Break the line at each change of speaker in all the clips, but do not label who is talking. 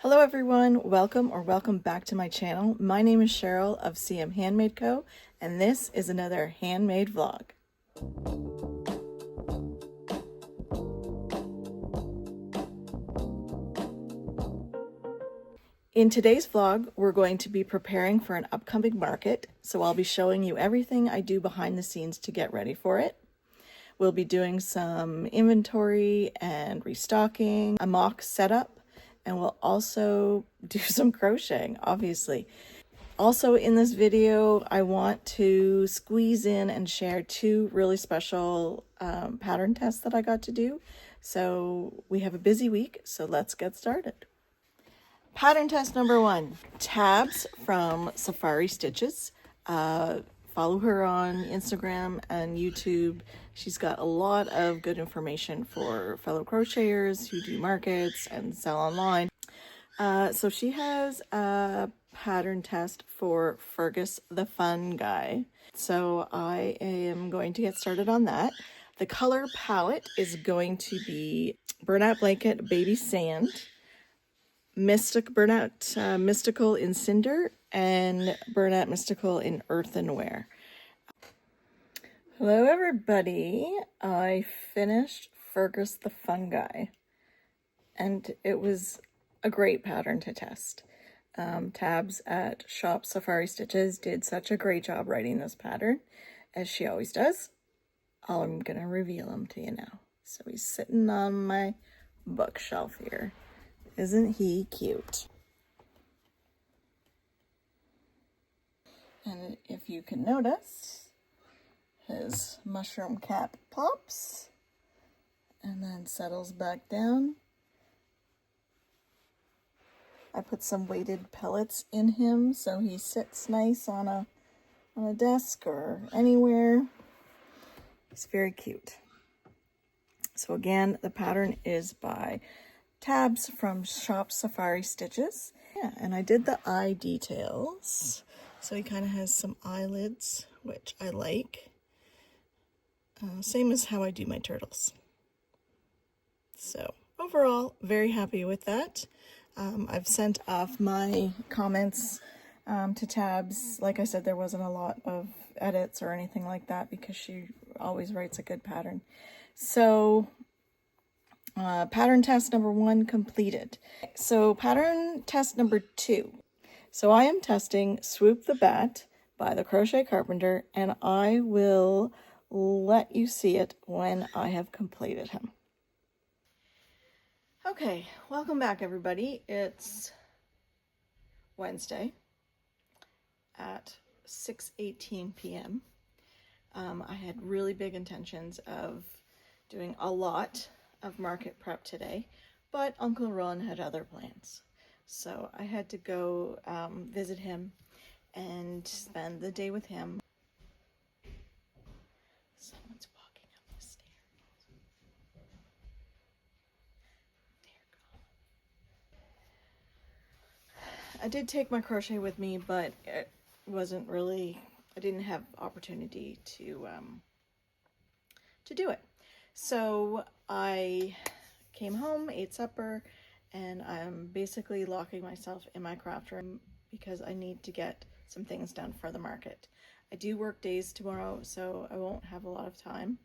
Hello everyone, welcome back to my channel. My name is Cheryl of CM Handmade Co. and this is another handmade vlog. In today's vlog, we're going to be preparing for an upcoming market, so I'll be showing you everything I do behind the scenes to get ready for it. We'll be doing some inventory and restocking, a mock setup, and we'll also do some crocheting, obviously. Also in this video, I want to squeeze in and share two really special pattern tests that I got to do. So we have a busy week, so let's get started. Pattern test number one, tabs from Safari Stitches. Follow her on Instagram and YouTube. She's got a lot of good information for fellow crocheters who do markets and sell online. So she has a pattern test for Fergus the Fungi. So I am going to get started on that. The color palette is going to be Burnout Blanket Baby Sand, Burnout Mystical in Cinder, and Burnout Mystical in Earthenware. Hello everybody, I finished Fergus the Fungi and it was a great pattern to test. Tabs at Shop Safari Stitches did such a great job writing this pattern, as she always does. I'm gonna reveal him to you now. So he's sitting on my bookshelf here. Isn't he cute? And if you can notice, his mushroom cap pops and then settles back down. I put some weighted pellets in him so he sits nice on a desk or anywhere. It's very cute. So again, the pattern is by Tabs from Shop Safari Stitches. Yeah, and I did the eye details. So he kind of has some eyelids, which I like. Same as how I do my turtles. So overall, very happy with that. I've sent off my comments to Tabs. Like I said, there wasn't a lot of edits or anything like that because she always writes a good pattern. So pattern test number one completed. So pattern test number two. So I am testing Swoop the Bat by the Crochet Carpenter, and I will let you see it when I have completed him. Okay, welcome back everybody. It's Wednesday at 6:18 p.m. I had really big intentions of doing a lot of market prep today, but Uncle Ron had other plans. So I had to go visit him and spend the day with him. Someone's walking up the stairs. I did take my crochet with me, but it wasn't really, I didn't have opportunity to do it. So I came home, ate supper, and I'm basically locking myself in my craft room because I need to get some things done for the market. I do work days tomorrow, so I won't have a lot of time.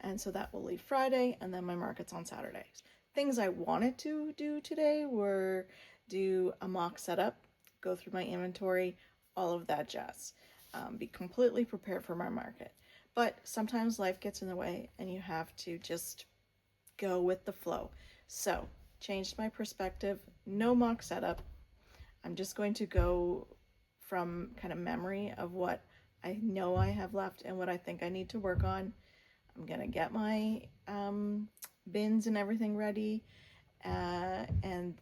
And so that will leave Friday, and then my market's on Saturdays. Things I wanted to do today were do a mock setup, go through my inventory, all of that jazz. Be completely prepared for my market. But sometimes life gets in the way and you have to just go with the flow. So, changed my perspective, no mock setup. I'm just going to go from kind of memory of what I know I have left and what I think I need to work on. I'm gonna get my bins and everything ready, and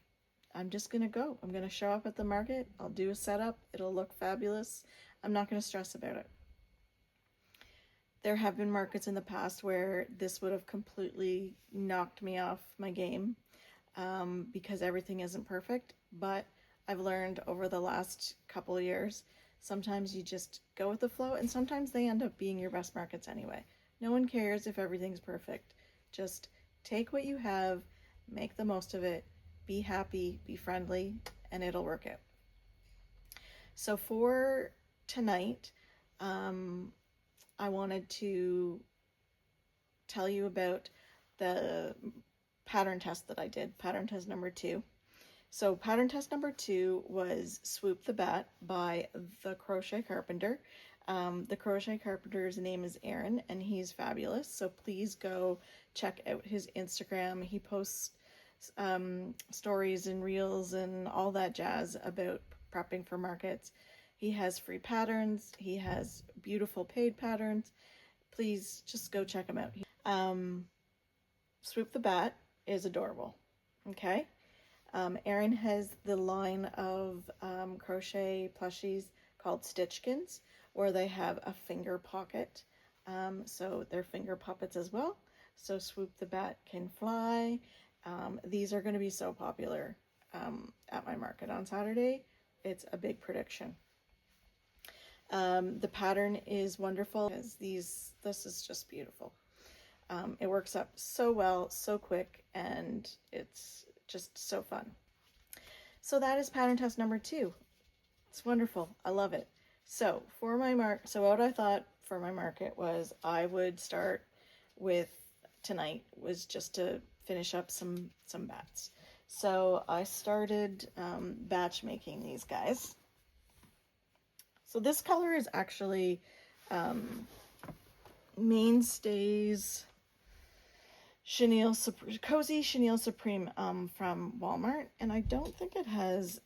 I'm just gonna go. I'm gonna show up at the market. I'll do a setup. It'll look fabulous. I'm not gonna stress about it. There have been markets in the past where this would have completely knocked me off my game because everything isn't perfect, but I've learned over the last couple of years, sometimes you just go with the flow, and sometimes they end up being your best markets anyway. No one cares if everything's perfect. Just take what you have, make the most of it, be happy, be friendly, and it'll work out. So for tonight, I wanted to tell you about the pattern test that I did, pattern test number 2. So pattern test number 2 was Swoop the Bat by the Crochet Carpenter. The Crochet Carpenter's name is Aaron, and he's fabulous. So please go check out his Instagram. He posts stories and reels and all that jazz about prepping for markets. He has free patterns. He has beautiful paid patterns. Please just go check him out. Swoop the Bat is adorable. Okay. Erin has the line of crochet plushies called Stitchkins, where they have a finger pocket. So they're finger puppets as well. So Swoop the Bat can fly. These are going to be so popular at my market on Saturday. It's a big prediction. The pattern is wonderful because this is just beautiful. It works up so well, so quick, and it's just so fun. So that is pattern test number 2. It's wonderful. I love it. So for my what I thought for my market was I would start with tonight was just to finish up some bats. So I started batch making these guys. So this color is actually Mainstays Cozy Chenille Supreme from Walmart, and I don't think it has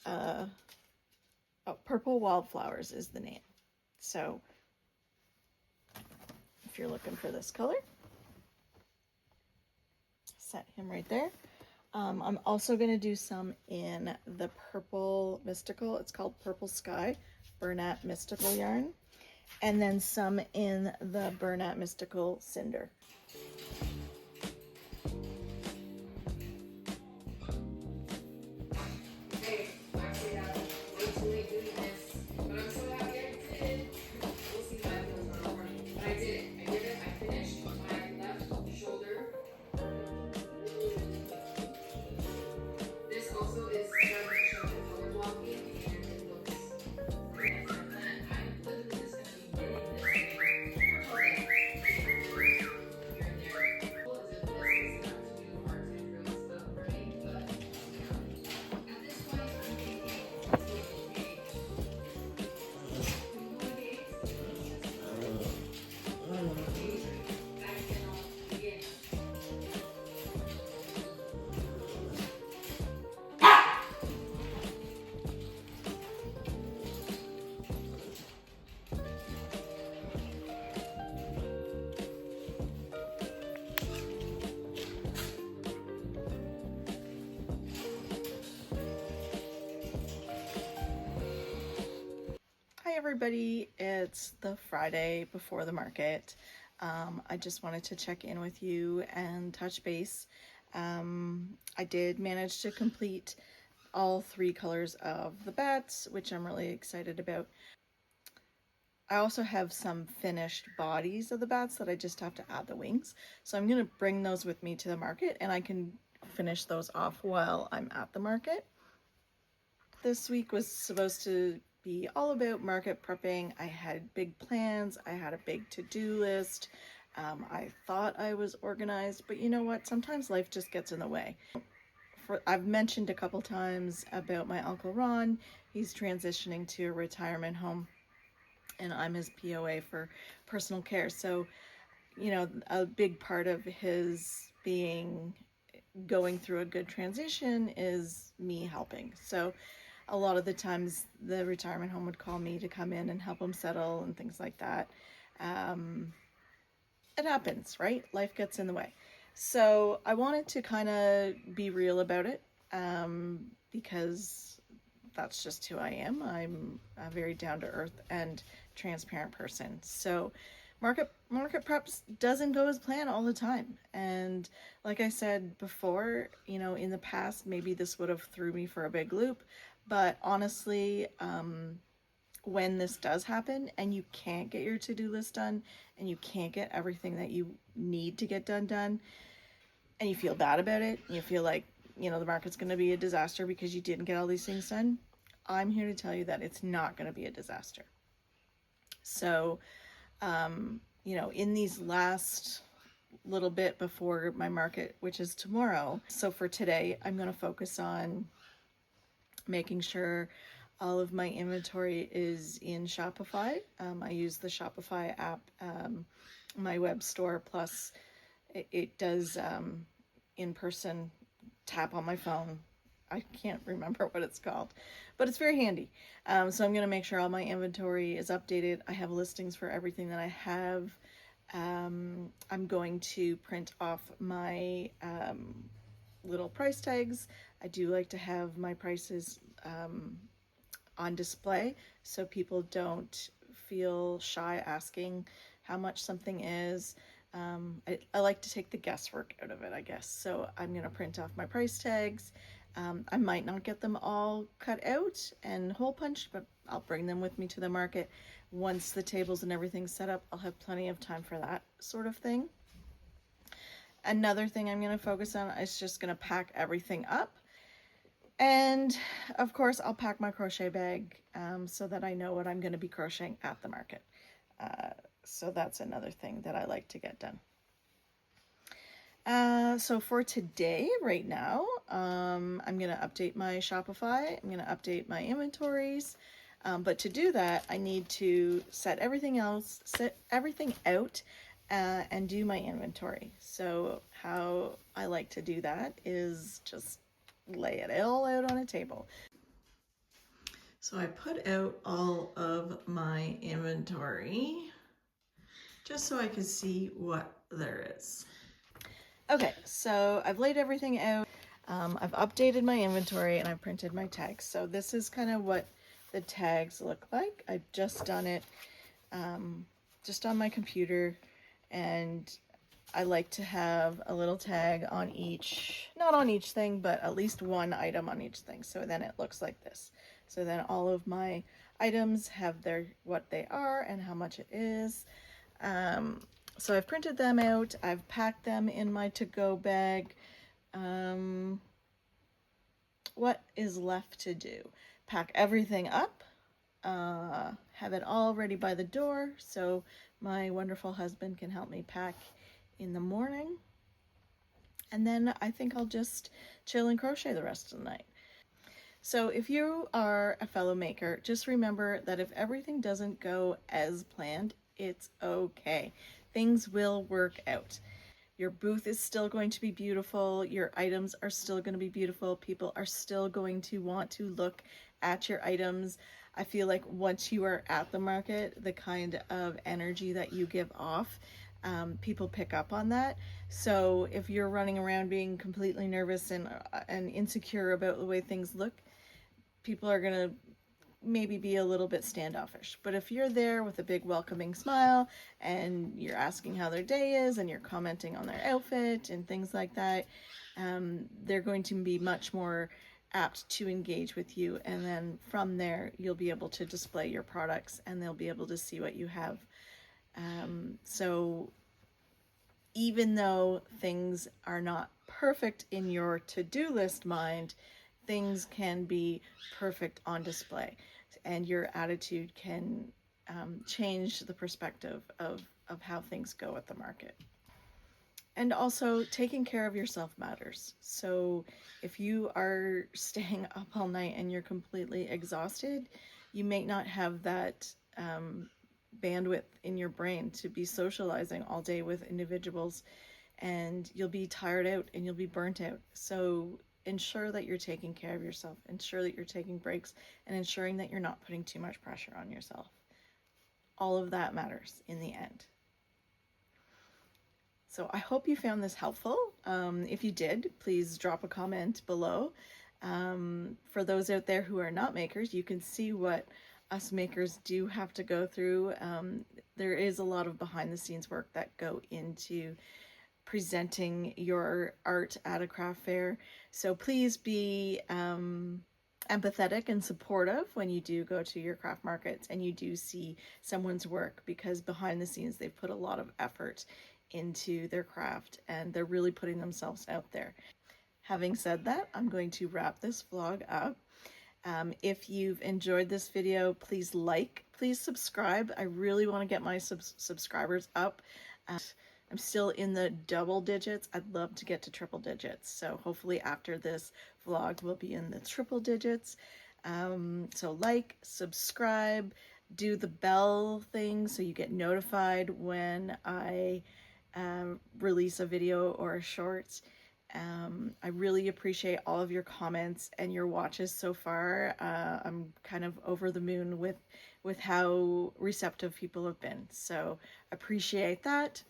Purple Wildflowers is the name. So if you're looking for this color, set him right there. I'm also going to do some in the Purple Mystical. It's called Purple Sky Bernat Mystical yarn, and then some in the Bernat Mystical Cinder. Hi everybody, it's the Friday before the market. I just wanted to check in with you and touch base. I did manage to complete all 3 colors of the bats, which I'm really excited about. I also have some finished bodies of the bats that I just have to add the wings. So I'm going to bring those with me to the market, and I can finish those off while I'm at the market. This week was supposed to be all about market prepping. I had big plans. I had a big to-do list. I thought I was organized, but you know what? Sometimes life just gets in the way. I've mentioned a couple times about my Uncle Ron. He's transitioning to a retirement home, and I'm his POA for personal care. So, you know, a big part of his going through a good transition is me helping. So a lot of the times the retirement home would call me to come in and help him settle and things like that. It happens, right? Life gets in the way. So I wanted to kind of be real about it because that's just who I am. I'm a very down-to-earth and transparent person. So market preps doesn't go as planned all the time. And like I said before, you know, in the past, maybe this would have threw me for a big loop. But honestly, when this does happen and you can't get your to-do list done and you can't get everything that you need to get done, and you feel bad about it, you feel like you know, the market's going to be a disaster because you didn't get all these things done. I'm here to tell you that it's not going to be a disaster. So, you know, in these last little bit before my market, which is tomorrow. So for today, I'm going to focus on making sure all of my inventory is in Shopify. I use the Shopify app, my web store, plus it does in-person tap on my phone. I can't remember what it's called, but it's very handy. So I'm going to make sure all my inventory is updated. I have listings for everything that I have. I'm going to print off my little price tags. I do like to have my prices on display so people don't feel shy asking how much something is. I like to take the guesswork out of it, I guess. So I'm going to print off my price tags. I might not get them all cut out and hole punched, but I'll bring them with me to the market. Once the tables and everything's set up, I'll have plenty of time for that sort of thing. Another thing I'm going to focus on is just going to pack everything up. And of course, I'll pack my crochet bag so that I know what I'm going to be crocheting at the market. So that's another thing that I like to get done. So for today, right now, I'm going to update my Shopify. I'm going to update my inventories. But to do that, I need to set everything out and do my inventory. So how I like to do that is just lay it all out on a table. So I put out all of my inventory just so I can see what there is. Okay, so I've laid everything out. I've updated my inventory and I've printed my tags. So this is kind of what the tags look like. I've just done it just on my computer, and I like to have a little tag on each, not on each thing, but at least one item on each thing. So then it looks like this. So then all of my items have what they are and how much it is. So I've printed them out. I've packed them in my to-go bag. What is left to do? Pack everything up, have it all ready by the door so my wonderful husband can help me pack in the morning. And then I think I'll just chill and crochet the rest of the night. So if you are a fellow maker, just remember that if everything doesn't go as planned, it's okay. Things will work out. Your booth is still going to be beautiful. Your items are still going to be beautiful. People are still going to want to look at your items. I feel like once you are at the market, the kind of energy that you give off, people pick up on that. So if you're running around being completely nervous and insecure about the way things look, people are going to maybe be a little bit standoffish. But if you're there with a big welcoming smile and you're asking how their day is and you're commenting on their outfit and things like that, they're going to be much more apt to engage with you. And then from there, you'll be able to display your products and they'll be able to see what you have. So even though things are not perfect in your to-do list mind, things can be perfect on display. And your attitude can change the perspective of how things go at the market. And also, taking care of yourself matters. So if you are staying up all night and you're completely exhausted, you may not have that bandwidth in your brain to be socializing all day with individuals, and you'll be tired out and you'll be burnt out. So ensure that you're taking care of yourself, ensure that you're taking breaks, and ensuring that you're not putting too much pressure on yourself. All of that matters in the end. So I hope you found this helpful. If you did, please drop a comment below. For those out there who are not makers, you can see what us makers do have to go through. There is a lot of behind the scenes work that go into presenting your art at a craft fair. So please be empathetic and supportive when you do go to your craft markets and you do see someone's work, because behind the scenes they've put a lot of effort into their craft and they're really putting themselves out there. having said that, I'm going to wrap this vlog up. If you've enjoyed this video, please please subscribe. I really want to get my subscribers up. I'm still in the double digits. I'd love to get to triple digits. So hopefully after this vlog, we'll be in the triple digits. So subscribe, do the bell thing so you get notified when I release a video or a short. I really appreciate all of your comments and your watches so far. I'm kind of over the moon with how receptive people have been, so appreciate that.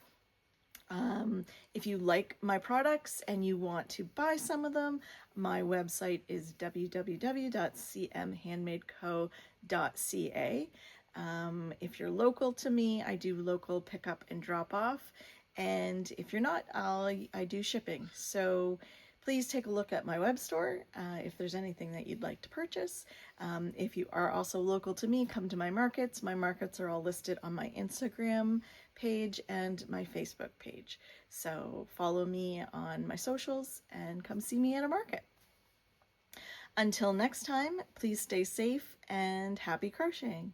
If you like my products and you want to buy some of them, my website is www.cmhandmadeco.ca. If you're local to me, I do local pickup and drop off. And if you're not, I do shipping. So please take a look at my web store if there's anything that you'd like to purchase. If you are also local to me, come to my markets. My markets are all listed on my Instagram page and my Facebook page. So follow me on my socials and come see me at a market. Until next time, please stay safe and happy crocheting.